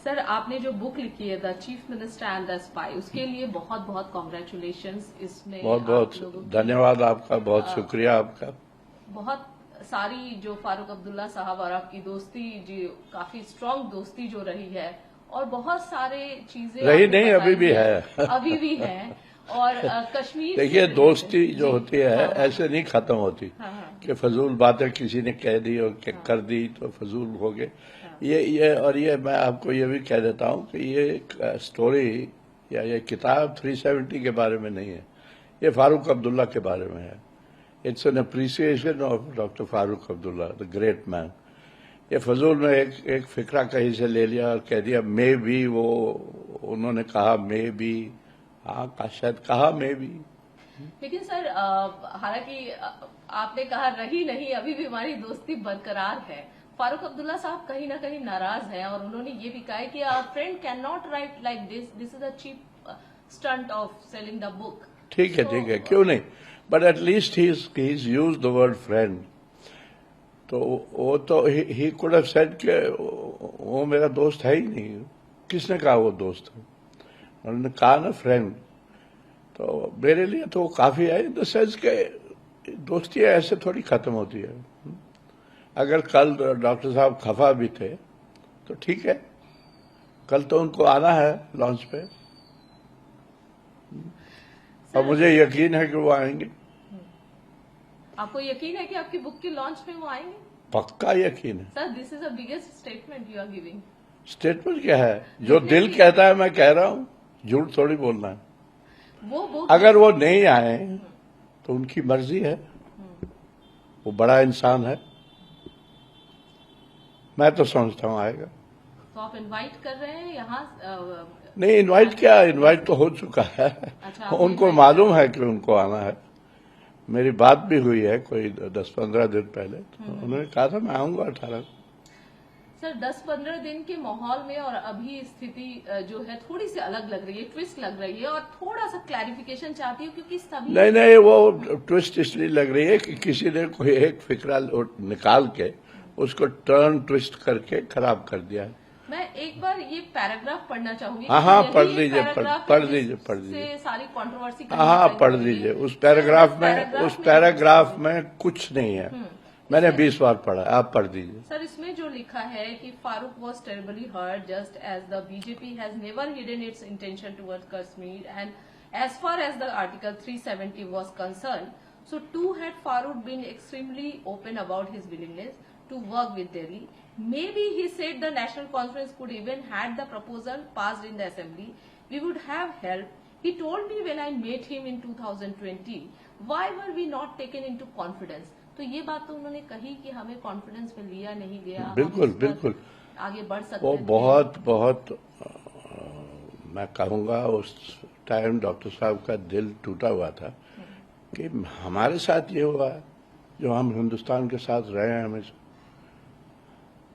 Sir, आपने जो book लिखी है the chief minister and the spy, उसके लिए बहुत बहुत कॉन्ग्रेचुलेशंस। इसमें बहुत बहुत धन्यवाद आपका, बहुत शुक्रिया आपका। बहुत सारी जो फारूक अब्दुल्ला साहब और आपकी दोस्ती जो काफी स्ट्रांग दोस्ती जो रही है, और बहुत सारे चीजें रही नहीं, अभी भी है अभी भी है। और कश्मीर देखिए, दोस्ती जो होती है हाँ, ऐसे नहीं खत्म होती कि फजूल बातें किसी ने कह दी और कर दी तो फजूल हो गए। ये मैं आपको ये भी कह देता हूँ कि ये स्टोरी या ये किताब 370 के बारे में नहीं है, ये फारूक अब्दुल्ला के बारे में है। It's an appreciation of doctor Farooq Abdullah, the great man. ये फजूल में एक फिक्रा कहीं से ले लिया और कह दिया मे बी, वो उन्होंने कहा मे बी, हाँ शायद कहा मे बी। लेकिन सर, हालांकि आपने कहा रही नहीं, अभी भी हमारी दोस्ती बरकरार है। फारूक अब्दुल्ला साहब कहीं ना कहीं नाराज हैं और उन्होंने ये भी कहा है कि our friend can not write like this is a cheap stunt of selling the book. ठीक है, क्यों नहीं, but at least he is used the word friend. तो वो तो ही कुड हैव सेड कि वो मेरा दोस्त है ही नहीं। किसने कहा वो दोस्त है? उन्होंने कहा ना फ्रेंड। तो मेरे लिए तो वो काफी है, इन द सेंस के दोस्ती ऐसे थोड़ी खत्म होती है। अगर कल डॉक्टर साहब खफा भी थे तो ठीक है, कल तो उनको आना है लॉन्च पे, और मुझे यकीन है कि वो आएंगे। आपको यकीन है कि आपकी बुक की लॉन्च में वो आएंगे? पक्का यकीन है sir. This is the biggest statement you are giving. Statement क्या है? जो दिल कहता है मैं कह रहा हूं, झूठ थोड़ी बोलना है। अगर वो नहीं आए तो उनकी मर्जी है, वो बड़ा इंसान है, मैं तो समझता हूं आएगा। तो आप इनवाइट कर रहे हैं यहाँ? नहीं, इनवाइट क्या, इनवाइट तो हो चुका है। अच्छा, उनको मालूम है कि उनको आना है। मेरी बात भी हुई है कोई 10-15 दिन पहले, तो उन्होंने कहा था मैं आऊंगा 18 को। सर, 10-15 दिन के माहौल में और अभी स्थिति जो है थोड़ी सी अलग लग रही है, ट्विस्ट लग रही है, और थोड़ा सा क्लैरिफिकेशन चाहती हूँ क्योंकि सभी नहीं, वो ट्विस्ट इसलिए लग रही है कि किसी ने कोई एक फिक्रा निकाल के उसको टर्न ट्विस्ट करके खराब कर दिया है। मैं एक बार ये पैराग्राफ पढ़ना चाहूंगी। हाँ, पढ़ लीजिए, पढ़ लीजिए सारी कंट्रोवर्सी। हाँ, पढ़ लीजिए। उस पैराग्राफ में कुछ नहीं है, मैंने 20 बार पढ़ा, आप पढ़ दीजिए। सर, इसमें जो लिखा है कि Farooq was terribly hurt just as the BJP has never hidden its intention towards Kashmir and as far as the article 370 was concern, so too had Farooq been extremely open about his willingness to work with Delhi. Maybe he said the National Conference could even had the proposal passed in the assembly, we would have helped. He told me when I met him in 2020, why were we not taken into confidence? तो ये बात तो उन्होंने कही कि हमें confidence में लिया नहीं गया, बिल्कुल आगे बढ़ सकते वो थे। बहुत मैं कहूँगा उस टाइम डॉक्टर साहब का दिल टूटा हुआ था कि हमारे साथ ये हुआ है जो हम हिंदुस्तान के साथ रहे हैं हमेशा।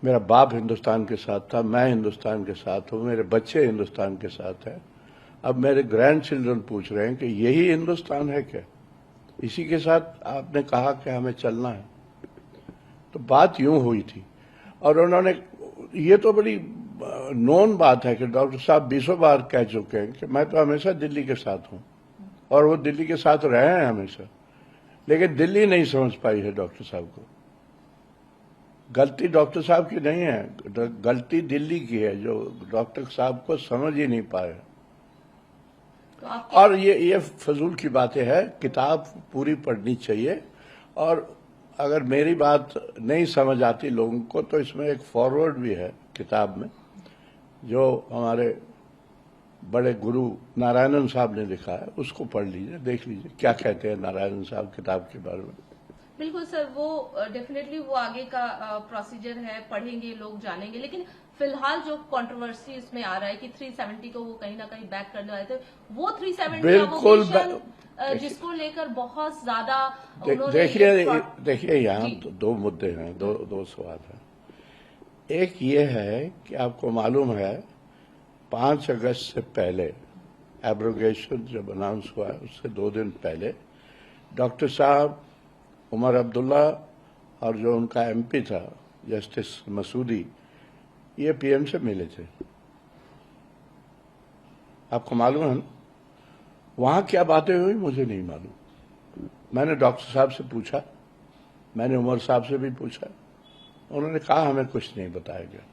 मेरा बाप हिंदुस्तान के साथ था, मैं हिंदुस्तान के साथ हूँ, मेरे बच्चे हिंदुस्तान के साथ हैं। अब मेरे ग्रैंड चिल्ड्रन पूछ रहे हैं कि यही हिंदुस्तान है क्या? इसी के साथ आपने कहा कि हमें चलना है। तो बात यूं हुई थी, और उन्होंने, ये तो बड़ी नोन बात है कि डॉक्टर साहब 20 बार कह चुके हैं कि मैं तो हमेशा दिल्ली के साथ हूं, और वो दिल्ली के साथ रहे हैं हमेशा। लेकिन दिल्ली नहीं समझ पाई है डॉक्टर साहब को। गलती डॉक्टर साहब की नहीं है, गलती दिल्ली की है जो डॉक्टर साहब को समझ ही नहीं पाए। और ये फजूल की बातें हैं, किताब पूरी पढ़नी चाहिए। और अगर मेरी बात नहीं समझ आती लोगों को तो इसमें एक फॉरवर्ड भी है किताब में, जो हमारे बड़े गुरु नारायणन साहब ने लिखा है, उसको पढ़ लीजिए, देख लीजिए क्या कहते हैं नारायणन साहब किताब के बारे में। बिल्कुल सर, वो डेफिनेटली वो आगे का प्रोसीजर है, पढ़ेंगे लोग, जानेंगे। लेकिन फिलहाल जो कंट्रोवर्सी इसमें आ रहा है कि 370 को वो कहीं ना कहीं बैक करने वाले थे, वो 370 बिल्कुल जिसको लेकर बहुत ज्यादा देखिए यहाँ दो मुद्दे हैं, दो सवाल हैं। एक ये है कि आपको मालूम है 5 अगस्त से पहले एब्रोगेशन जब अनाउंस हुआ, उससे 2 दिन पहले डॉक्टर साहब, उमर अब्दुल्ला और जो उनका एमपी था जस्टिस मसूदी, ये पीएम से मिले थे। आपको मालूम है ना? वहां क्या बातें हुई मुझे नहीं मालूम। मैंने डॉक्टर साहब से पूछा, मैंने उमर साहब से भी पूछा, उन्होंने कहा हमें कुछ नहीं बताया गया।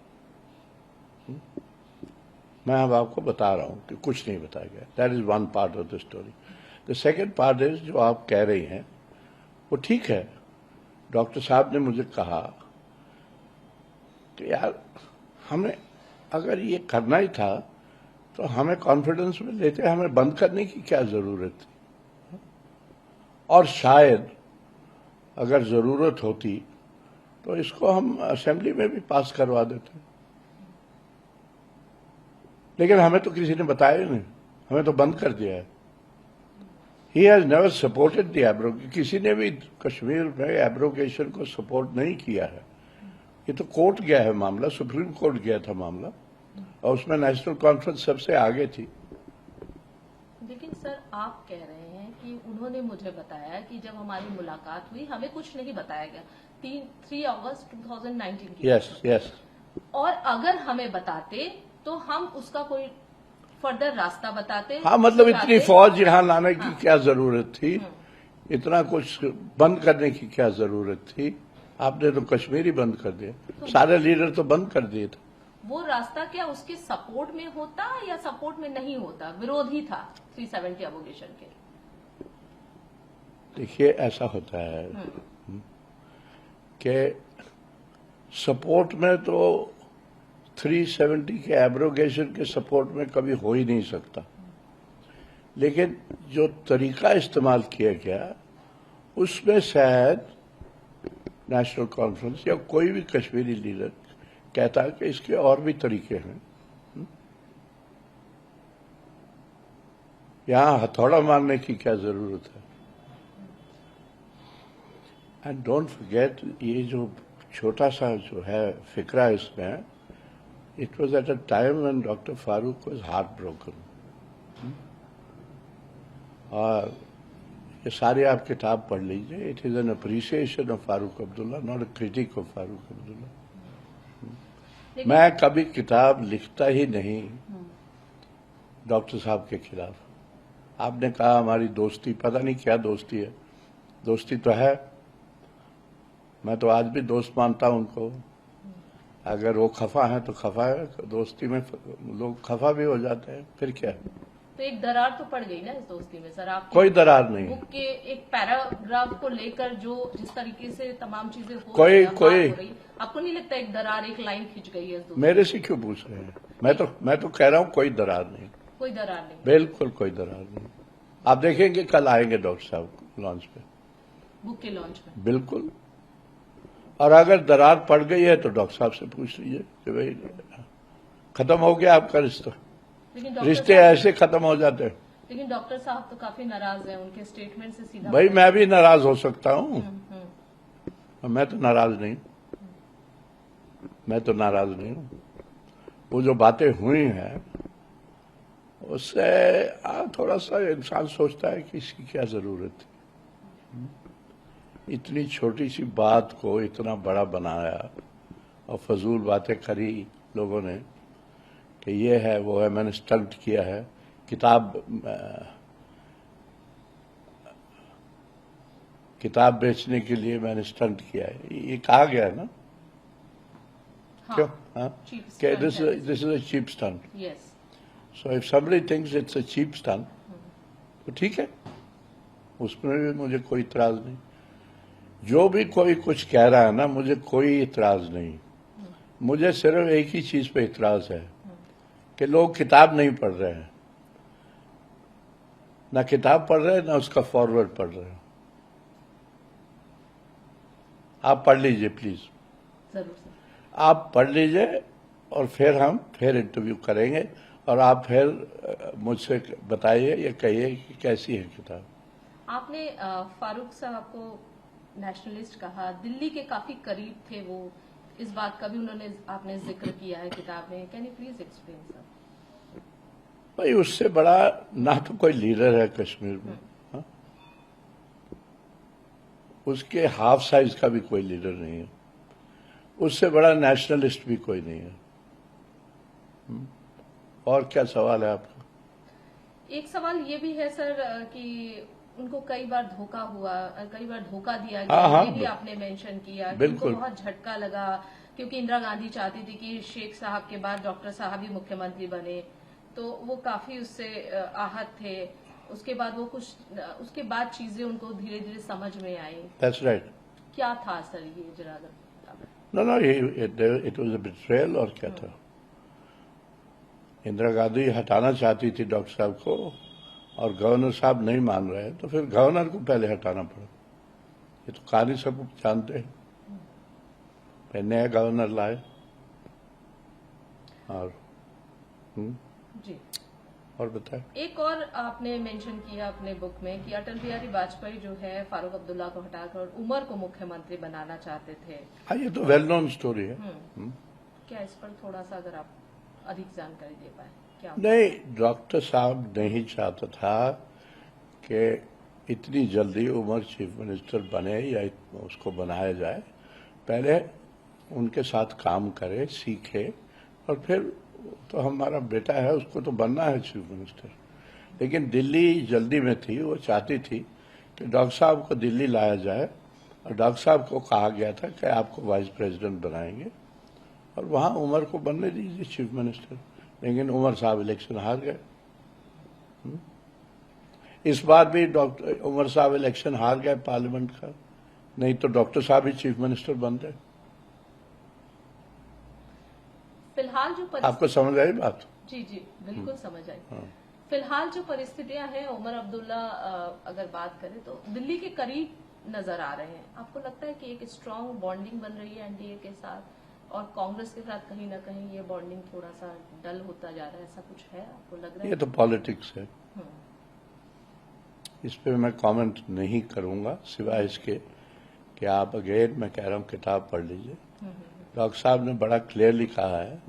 मैं अब आपको बता रहा हूं कि कुछ नहीं बताया गया। That is one part of the story. The second part is, जो आप कह रही हैं वो ठीक है। डॉक्टर साहब ने मुझे कहा कि यार हमें अगर ये करना ही था तो हमें कॉन्फिडेंस में लेते, हमें बंद करने की क्या जरूरत थी, और शायद अगर जरूरत होती तो इसको हम असेंबली में भी पास करवा देते। लेकिन हमें तो किसी ने बताया ही नहीं, हमें तो बंद कर दिया है। He has never supported the abrogation. किसी ने भी कश्मीर में एब्रोगेशन को सपोर्ट नहीं किया है। ये तो कोर्ट गया है मामला, सुप्रीम कोर्ट गया था मामला, और उसमें नेशनल कॉन्फ्रेंस सबसे आगे थी। लेकिन सर आप कह रहे हैं कि उन्होंने मुझे बताया कि जब हमारी मुलाकात हुई हमें कुछ नहीं बताया गया। 3 अगस्त 2019 की। यस। और अगर हमें बताते तो हम उसका कोई फर्दर रास्ता बताते। हाँ, मतलब इतनी फौज यहां लाने की क्या जरूरत थी, इतना कुछ बंद करने की क्या जरूरत थी? आपने तो कश्मीर ही बंद कर दिया, सारे लीडर तो बंद कर दिए थे। वो रास्ता क्या उसके सपोर्ट में होता या सपोर्ट में नहीं होता? विरोधी था 370 एब्रोगेशन के। देखिए ऐसा होता है कि सपोर्ट में तो 370 के एब्रोगेशन के सपोर्ट में कभी हो ही नहीं सकता। लेकिन जो तरीका इस्तेमाल किया गया उसमें शायद नेशनल कॉन्फ्रेंस या कोई भी कश्मीरी लीडर कहता है कि इसके और भी तरीके हैं। यहां हथौड़ा मारने की क्या जरूरत है? एंड डोंट फॉरगेट, ये जो छोटा सा जो है फिक्रा इसमें, it was at a time when doctor Farooq was heart broken. और ये सारी आप किताब पढ़ लीजिए। It is an appreciation of Farooq Abdullah, not a critic of Farooq Abdullah. मैं कभी किताब लिखता ही नहीं डॉक्टर साहब के खिलाफ। आपने कहा हमारी दोस्ती, पता नहीं क्या दोस्ती है। दोस्ती तो है, मैं तो आज भी दोस्त मानता हूं उनको। अगर वो खफा है तो खफा है, दोस्ती में लोग खफा भी हो जाते हैं, फिर क्या है? तो एक दरार तो पड़ गई ना इस दोस्ती में सर। आप कोई दरार नहीं। बुक के एक पैराग्राफ को लेकर जो जिस तरीके से तमाम चीजें हो कोई रही, आपको नहीं लगता एक दरार, एक लाइन खिंच गई है इस दोस्ती? मेरे से क्यों पूछ रहे हैं? मैं तो कह रहा हूं कोई दरार नहीं। कोई दरार नहीं, बिल्कुल कोई दरार नहीं। आप देखेंगे कल आएंगे डॉक्टर साहब लॉन्च पे, बुक के लॉन्च में। बिल्कुल। और अगर दरार पड़ गई है तो डॉक्टर साहब से पूछ लीजिए कि भाई खत्म हो गया आपका रिश्ता। रिश्ते ऐसे खत्म हो जाते हैं। लेकिन डॉक्टर साहब तो काफी नाराज हैं, उनके स्टेटमेंट से सीधा। भाई मैं भी नाराज हो सकता हूं, मैं तो नाराज नहीं, मैं तो नाराज नहीं हूं। वो जो बातें हुई हैं उससे थोड़ा सा इंसान सोचता है कि इसकी क्या जरूरत थी। इतनी छोटी सी बात को इतना बड़ा बनाया और फजूल बातें करी लोगों ने कि ये है वो है, मैंने स्टंट किया है, किताब बेचने के लिए मैंने स्टंट किया है, ये कहा गया है ना? हाँ, क्यों? हाँ, this is a cheap stunt. Yes. So if somebody thinks it's a cheap stunt तो ठीक है, उसमें भी मुझे कोई इतराज नहीं। जो भी कोई कुछ कह रहा है ना, मुझे कोई इतराज नहीं। मुझे सिर्फ एक ही चीज पे इतराज है कि लोग किताब नहीं पढ़ रहे हैं, ना किताब पढ़ रहे हैं ना उसका फॉरवर्ड पढ़ रहे हैं। आप पढ़ लीजिए प्लीज, जरूर सर। आप पढ़ लीजिए और फिर इंटरव्यू करेंगे और आप फिर मुझसे बताइए या कहिए कि कैसी है किताब। आपने फारूक साहब को नेशनलिस्ट कहा, दिल्ली के काफी करीब थे वो, इस बात का भी आपने जिक्र किया है किताब में। Can you please explain sir? भाई उससे बड़ा ना तो कोई लीडर है कश्मीर में, हाँ? उसके हाफ साइज का भी कोई लीडर नहीं है। उससे बड़ा नेशनलिस्ट भी कोई नहीं है। और क्या सवाल है आपका? एक सवाल ये भी है सर कि उनको कई बार धोखा हुआ, कई बार धोखा दिया गया, हाँ, ये भी आपने मेंशन किया कि उनको बिल्कुल। बहुत झटका लगा क्योंकि इंदिरा गांधी चाहती थी कि शेख साहब के बाद डॉक्टर साहब ही मुख्यमंत्री बने, तो वो काफी उससे आहत थे। उसके बाद वो कुछ उसके बाद चीजें उनको धीरे धीरे समझ में आई। That's right. क्या था सर ये जरा अगर no no, it was a betrayal. और क्या था, इंदिरा गांधी हटाना चाहती थी डॉक्टर साहब को और गवर्नर साहब नहीं मान रहे हैं, तो फिर गवर्नर को पहले हटाना पड़ा। ये तो कहानी सब जानते हैं। फिर नया गवर्नर लाए और जी। और बताए। एक और आपने मेंशन किया अपने बुक में कि अटल बिहारी वाजपेयी जो है फारूक अब्दुल्ला को हटाकर उमर को मुख्यमंत्री बनाना चाहते थे। हाँ, ये तो वेल नोन स्टोरी है। क्या इस पर थोड़ा सा अगर आप अधिक जानकारी दे पाए क्या? नहीं, डॉक्टर साहब नहीं चाहता था कि इतनी जल्दी उमर चीफ मिनिस्टर बने या उसको बनाया जाए। पहले उनके साथ काम करे, सीखे, और फिर तो हमारा बेटा है, उसको तो बनना है चीफ मिनिस्टर। लेकिन दिल्ली जल्दी में थी, वो चाहती थी कि डॉक्टर साहब को दिल्ली लाया जाए, और डॉक्टर साहब को कहा गया था कि आपको वाइस प्रेसिडेंट बनाएंगे और वहां उमर को बनने दीजिए चीफ मिनिस्टर। लेकिन उमर साहब इलेक्शन हार गए। इस बार भी डॉक्टर उमर साहब इलेक्शन हार गए पार्लियामेंट का, नहीं तो डॉक्टर साहब ही चीफ मिनिस्टर बनते। फिलहाल जो आपको समझ आई बात? जी जी बिल्कुल समझ आई। फिलहाल जो परिस्थितियां हैं, उमर अब्दुल्ला अगर बात करें तो दिल्ली के करीब नजर आ रहे हैं। आपको लगता है कि एक स्ट्रांग बॉन्डिंग बन रही है एनडीए के साथ, और कांग्रेस के साथ कहीं ना कहीं ये बॉन्डिंग थोड़ा सा डल होता जा रहा है, ऐसा कुछ है आपको लग रहा है? ये तो पॉलिटिक्स है, इस पे मैं कमेंट नहीं करूंगा, सिवाय इसके कि आप अगेन मैं कह रहा हूं किताब पढ़ लीजिए। डॉक्टर साहब ने बड़ा क्लियरली कहा है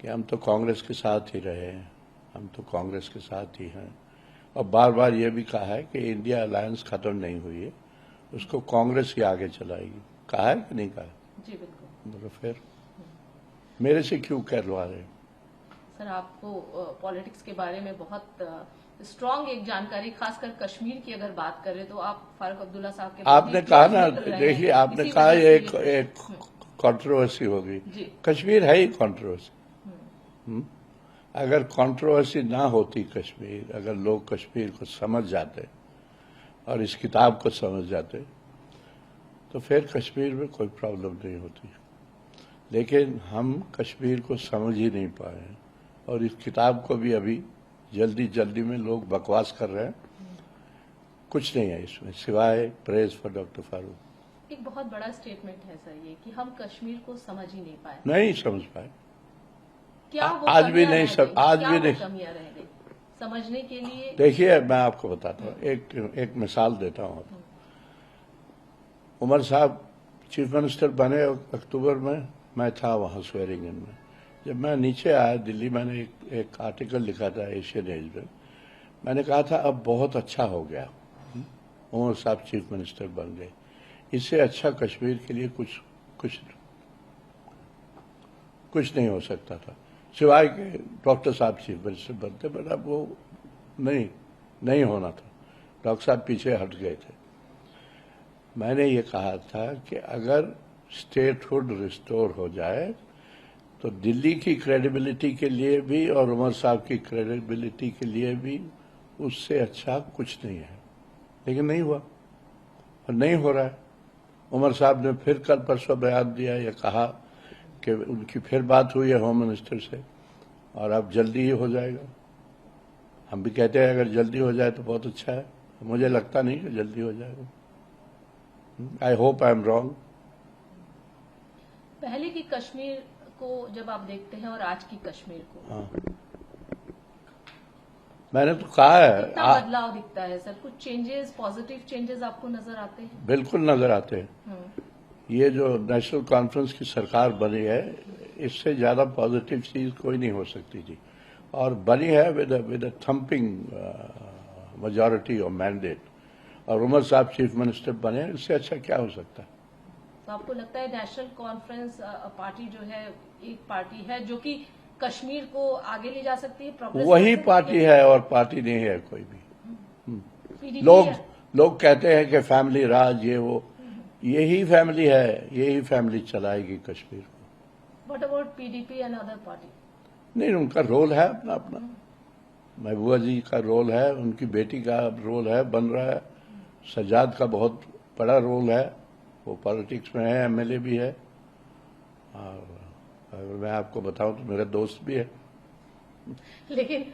कि हम तो कांग्रेस के साथ ही रहे हैं, हम तो कांग्रेस के साथ ही हैं, और बार बार ये भी कहा है कि इंडिया अलायंस खत्म नहीं हुई है, उसको कांग्रेस ही आगे चलाएगी। कहा है कि नहीं कहा? जी बिल्कुल। तो फिर मेरे से क्यों कहलवा रहे हैं? सर आपको पॉलिटिक्स के बारे में बहुत स्ट्रांग एक जानकारी, खासकर कश्मीर की अगर बात करें तो आप फारूक अब्दुल्ला साहब के आपने कहा ना, देखिए आपने कहा एक कंट्रोवर्सी होगी, कश्मीर है ही कंट्रोवर्सी। अगर कंट्रोवर्सी ना होती कश्मीर, अगर लोग कश्मीर को समझ जाते और इस किताब को समझ जाते, तो फिर कश्मीर में कोई प्रॉब्लम नहीं होती। लेकिन हम कश्मीर को समझ ही नहीं पाए, और इस किताब को भी अभी जल्दी जल्दी में लोग बकवास कर रहे हैं। कुछ नहीं है इसमें सिवाय प्रेज फॉर डॉक्टर फारूक। एक बहुत बड़ा स्टेटमेंट है सर ये कि हम कश्मीर को समझ ही नहीं पाए। नहीं समझ पाए, क्या वो आज भी नहीं आज भी नहीं कमियां रह गई समझने के लिए? देखिए मैं आपको बताता हूँ, एक मिसाल देता हूँ। उमर साहब चीफ मिनिस्टर बने अक्टूबर में, मैं था वहां स्वेरिंग इन में। जब मैं नीचे आया दिल्ली, मैंने एक आर्टिकल लिखा था एशियन एज में, मैंने कहा था अब बहुत अच्छा हो गया, उमर साहब चीफ मिनिस्टर बन गए, इससे अच्छा कश्मीर के लिए कुछ नहीं हो सकता था, सिवाय कि डॉक्टर साहब चीफ मिनिस्टर बनते। बट अब वो नहीं होना था, डॉक्टर साहब पीछे हट गए थे। मैंने ये कहा था कि अगर स्टेटहुड रिस्टोर हो जाए तो दिल्ली की क्रेडिबिलिटी के लिए भी और उमर साहब की क्रेडिबिलिटी के लिए भी उससे अच्छा कुछ नहीं है। लेकिन नहीं हुआ और नहीं हो रहा है। उमर साहब ने फिर कल परसों बयान दिया, ये कहा कि उनकी फिर बात हुई है होम मिनिस्टर से और अब जल्दी ही हो जाएगा। हम भी कहते हैं अगर जल्दी हो जाए तो बहुत अच्छा है, मुझे लगता नहीं कि जल्दी हो जाएगा। I hope I am wrong. पहले की कश्मीर को जब आप देखते हैं और आज की कश्मीर को, हाँ, मैंने तो कहा है कितना बदलाव दिखता है सर? कुछ चेंजेस, पॉजिटिव चेंजेस आपको नजर आते हैं? बिल्कुल नजर आते हैं। ये जो नेशनल कॉन्फ्रेंस की सरकार बनी है, इससे ज्यादा पॉजिटिव चीज कोई नहीं हो सकती थी, और बनी है with a thumping majority of mandate, और उमर साहब चीफ मिनिस्टर बने, इससे अच्छा क्या हो सकता है? तो आपको लगता है नेशनल कॉन्फ्रेंस पार्टी जो है एक पार्टी है जो कि कश्मीर को आगे ले जा सकती है, progress वही कर सकती पार्टी है और पार्टी नहीं है कोई भी। PDP लोग कहते हैं कि फैमिली राज ये वो, यही फैमिली है, यही फैमिली चलाएगी कश्मीर को। What about PDP and other party? नहीं, उनका रोल है अपना अपना। महबूबा जी का रोल है, उनकी बेटी का रोल है, बन रहा है। सज्जाद का बहुत बड़ा रोल है, वो पॉलिटिक्स में है, एमएलए भी है, और अगर मैं आपको बताऊं तो मेरा दोस्त भी है। लेकिन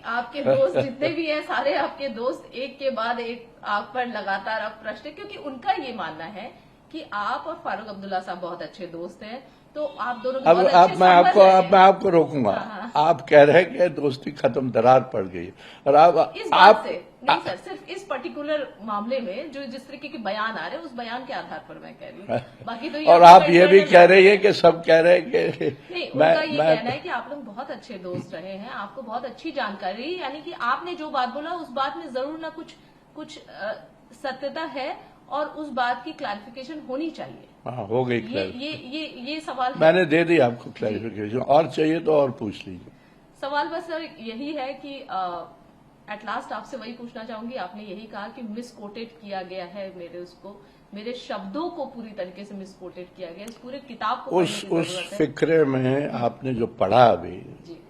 आपके दोस्त जितने भी हैं सारे आपके दोस्त एक के बाद एक आप पर लगातार अब प्रश्न, क्योंकि उनका ये मानना है कि आप और फारूक अब्दुल्ला साहब बहुत अच्छे दोस्त हैं, तो आप दोनों के अब बहुत अब अच्छे मैं संबंध रहे हैं। आपको रोकूंगा। हाँ। आप कह रहे हैं कि दोस्ती खत्म, दरार पड़ गई, और इस बात से नहीं सर, सिर्फ इस पर्टिकुलर मामले में जो जिस तरीके के बयान आ रहे हैं उस बयान के आधार पर मैं कह रही हूँ, बाकी तो और आप ये भी कह रही है कि सब कह रहे हैं कि नहीं, उनका ये कहना है कि आप लोग बहुत अच्छे दोस्त रहे हैं, आपको बहुत अच्छी जानकारी, यानी कि आपने जो बात बोला उस बात में जरूर ना कुछ सत्यता है और उस बात की क्लैरिफिकेशन होनी चाहिए। हाँ, हो गई ये सवाल है। मैंने दे दी आपको क्लैरिफिकेशन, और चाहिए तो और पूछ लीजिए। सवाल बस सर यही है कि एट लास्ट आपसे वही पूछना चाहूंगी, आपने यही कहा कि मिसकोटेड किया गया है, मेरे शब्दों को पूरी तरीके से मिसकोटेड किया गया, इस पूरे किताब को उस फिक्रे में आपने जो पढ़ा अभी, जी,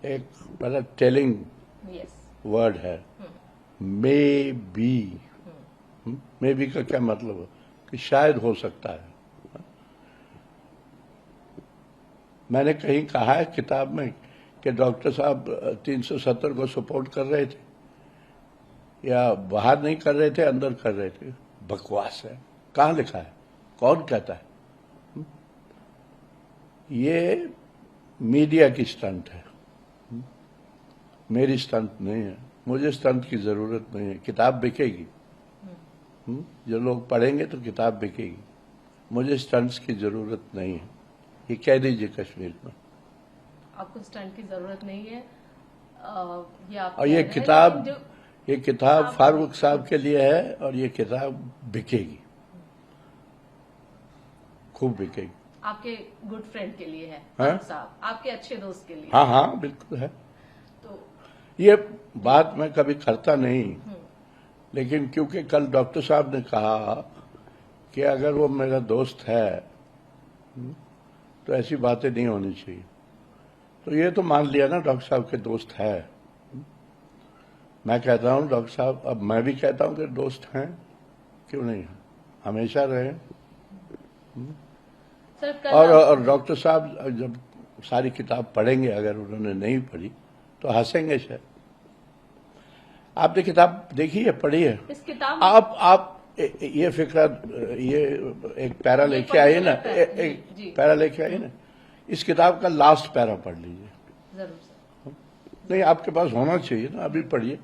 एक बड़ा टेलिंग वर्ड है, मे बी। मे बी का क्या मतलब है? कि शायद हो सकता है। मैंने कहीं कहा है किताब में कि डॉक्टर साहब 370 को सपोर्ट कर रहे थे, या बाहर नहीं कर रहे थे, अंदर कर रहे थे? बकवास है। कहाँ लिखा है? कौन कहता है? ये मीडिया की स्टंट है, मेरी स्टंट नहीं है। मुझे स्टंट की जरूरत नहीं है। किताब बिकेगी, जो लोग पढ़ेंगे तो किताब बिकेगी। मुझे स्टंट्स की जरूरत नहीं है, ये कह दीजिए कश्मीर में। आपको स्टंट की जरूरत नहीं है, ये आप और ये किताब फारूक साहब के लिए है, और ये किताब बिकेगी, खूब बिकेगी। आपके गुड फ्रेंड के लिए है फारूक साहब, आपके अच्छे दोस्त के लिए। हाँ हाँ, बिल्कुल है। तो ये बात मैं कभी करता नहीं, लेकिन क्योंकि कल डॉक्टर साहब ने कहा कि अगर वो मेरा दोस्त है तो ऐसी बातें नहीं होनी चाहिए, तो ये तो मान लिया ना डॉक्टर साहब के दोस्त है। मैं कहता हूँ डॉक्टर साहब, अब मैं भी कहता हूँ कि दोस्त हैं, क्यों नहीं है, हमेशा रहे। और डॉक्टर साहब जब सारी किताब पढ़ेंगे, अगर उन्होंने नहीं पढ़ी तो हंसेंगे शायद। आपने किताब देखी है, पढ़ी है? इस किताब आप ये फिक्रा, ये एक पैरा लेके आइए ना, एक पैरा लेके आइए ना, इस किताब का लास्ट पैरा पढ़ लीजिए। जरूर सर। नहीं, आपके पास होना चाहिए ना, अभी पढ़िए।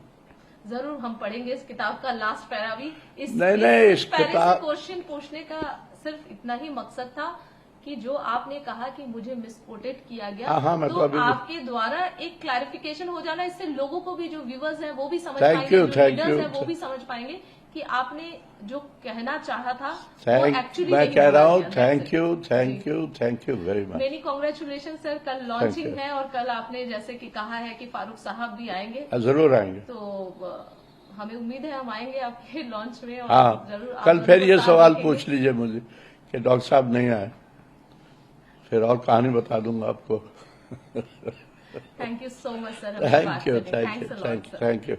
जरूर हम पढ़ेंगे इस किताब का लास्ट पैरा भी। इस किताब क्वेश्चन पूछने का सिर्फ इतना ही मकसद था कि जो आपने कहा कि मुझे मिसकोटेड किया गया, हाँ, तो आपके द्वारा एक क्लैरिफिकेशन हो जाना, इससे लोगों को भी, जो व्यूअर्स हैं वो भी समझ पाएंगे, जो रीडर्स हैं वो भी समझ पाएंगे कि आपने जो कहना चाहा था वो एक्चुअली मैं कह रहा हूँ। Thank you very much. Many congratulation sir, कल लॉन्चिंग है और कल आपने जैसे कि कहा है कि फारूक साहब भी आएंगे। जरूर आएंगे, तो हमें उम्मीद है हम आएंगे आपके लॉन्च में। और हाँ, जरूर कल फिर ये सवाल पूछ लीजिए मुझे कि डॉक्टर साहब नहीं आए, फिर और कहानी बता दूंगा आपको। Thank you so much sir. Thank you.